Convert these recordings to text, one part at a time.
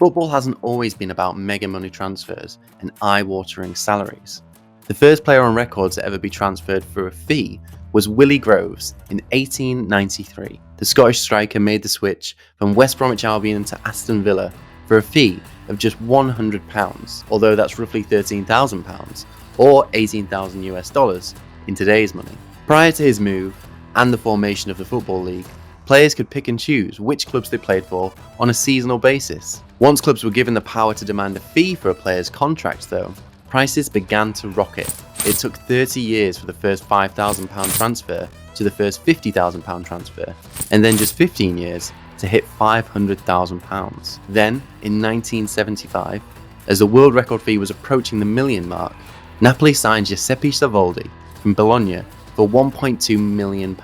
Football hasn't always been about mega money transfers and eye-watering salaries. The first player on record to ever be transferred for a fee was Willie Groves in 1893. The Scottish striker made the switch from West Bromwich Albion to Aston Villa for a fee of just £100, although that's roughly £13,000 or $18,000 in today's money. Prior to his move and the formation of the Football League, players could pick and choose which clubs they played for on a seasonal basis. Once clubs were given the power to demand a fee for a player's contract though, prices began to rocket. It took 30 years for the first £5,000 transfer to the first £50,000 transfer, and then just 15 years to hit £500,000. Then, in 1975, as the world record fee was approaching the million mark, Napoli signed Giuseppe Savoldi from Bologna for £1.2 million.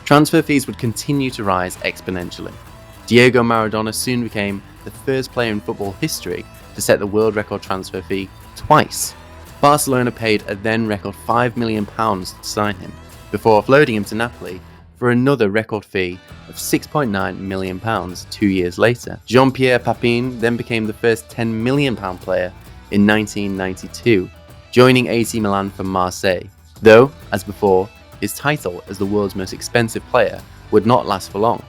Transfer fees would continue to rise exponentially. Diego Maradona soon became the first player in football history to set the world record transfer fee twice. Barcelona paid a then record £5 million to sign him, before offloading him to Napoli for another record fee of £6.9 million 2 years later. Jean-Pierre Papin then became the first £10 million player in 1992, joining AC Milan from Marseille, though, as before, his title as the world's most expensive player would not last for long.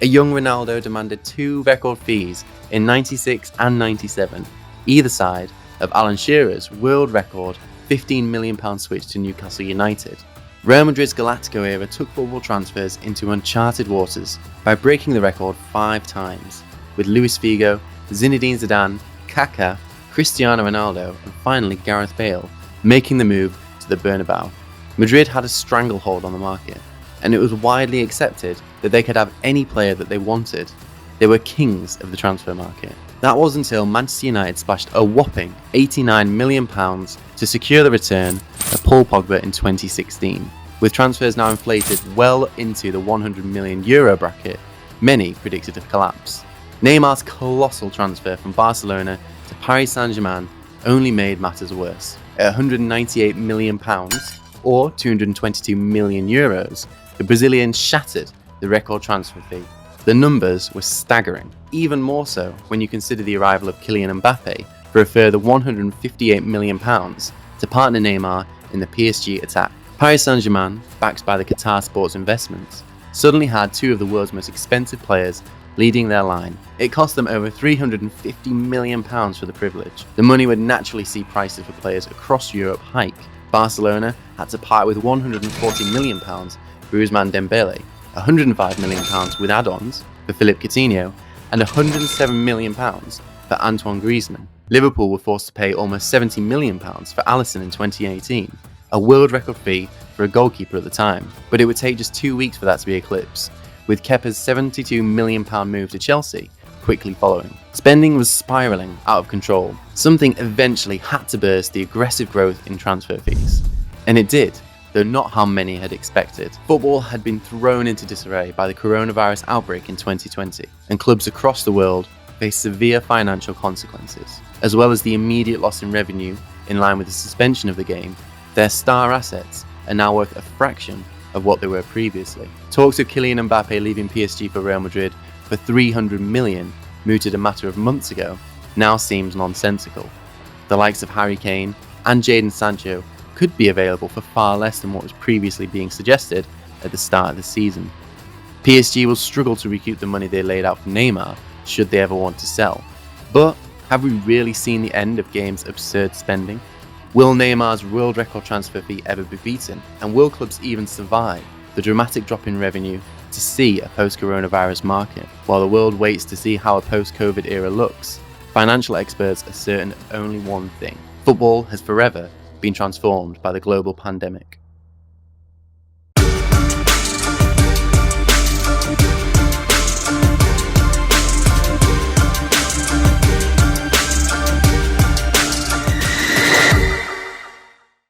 A young Ronaldo demanded two record fees in 96 and 97, either side of Alan Shearer's world record £15 million switch to Newcastle United. Real Madrid's Galactico era took football transfers into uncharted waters by breaking the record 5 times, with Luis Figo, Zinedine Zidane, Kaká, Cristiano Ronaldo, and finally Gareth Bale making the move to the Bernabeu. Madrid had a stranglehold on the market, and it was widely accepted that they could have any player that they wanted. They were kings of the transfer market. That was until Manchester United splashed a whopping £89 million to secure the return of Paul Pogba in 2016. With transfers now inflated well into the €100 million bracket, many predicted a collapse. Neymar's colossal transfer from Barcelona to Paris Saint-Germain only made matters worse. At £198 million, or €222 million, the Brazilian shattered the record transfer fee. The numbers were staggering, even more so when you consider the arrival of Kylian Mbappe for a further £158 million to partner Neymar in the PSG attack. Paris Saint-Germain, backed by the Qatar Sports Investments, suddenly had two of the world's most expensive players leading their line. It cost them over £350 million for the privilege. The money would naturally see prices for players across Europe hike. Barcelona had to part with £140 million for Ousmane Dembele, £105 million with add-ons for Philippe Coutinho, and £107 million for Antoine Griezmann. Liverpool were forced to pay almost £70 million for Alisson in 2018, a world record fee for a goalkeeper at the time, but it would take just 2 weeks for that to be eclipsed, with Kepa's £72 million move to Chelsea quickly following. Spending was spiralling out of control. Something eventually had to burst the aggressive growth in transfer fees. And it did, though not how many had expected. Football had been thrown into disarray by the coronavirus outbreak in 2020, and clubs across the world faced severe financial consequences. As well as the immediate loss in revenue in line with the suspension of the game, their star assets are now worth a fraction of what they were previously. Talks of Kylian Mbappe leaving PSG for Real Madrid for £300 million, mooted a matter of months ago, now seems nonsensical. The likes of Harry Kane and Jadon Sancho could be available for far less than what was previously being suggested at the start of the season. PSG will struggle to recoup the money they laid out for Neymar should they ever want to sell. But have we really seen the end of game's absurd spending? Will Neymar's world record transfer fee ever be beaten? And will clubs even survive the dramatic drop in revenue to see a post-coronavirus market? While the world waits to see how a post-COVID era looks, financial experts are certain of only one thing: football has forever been transformed by the global pandemic.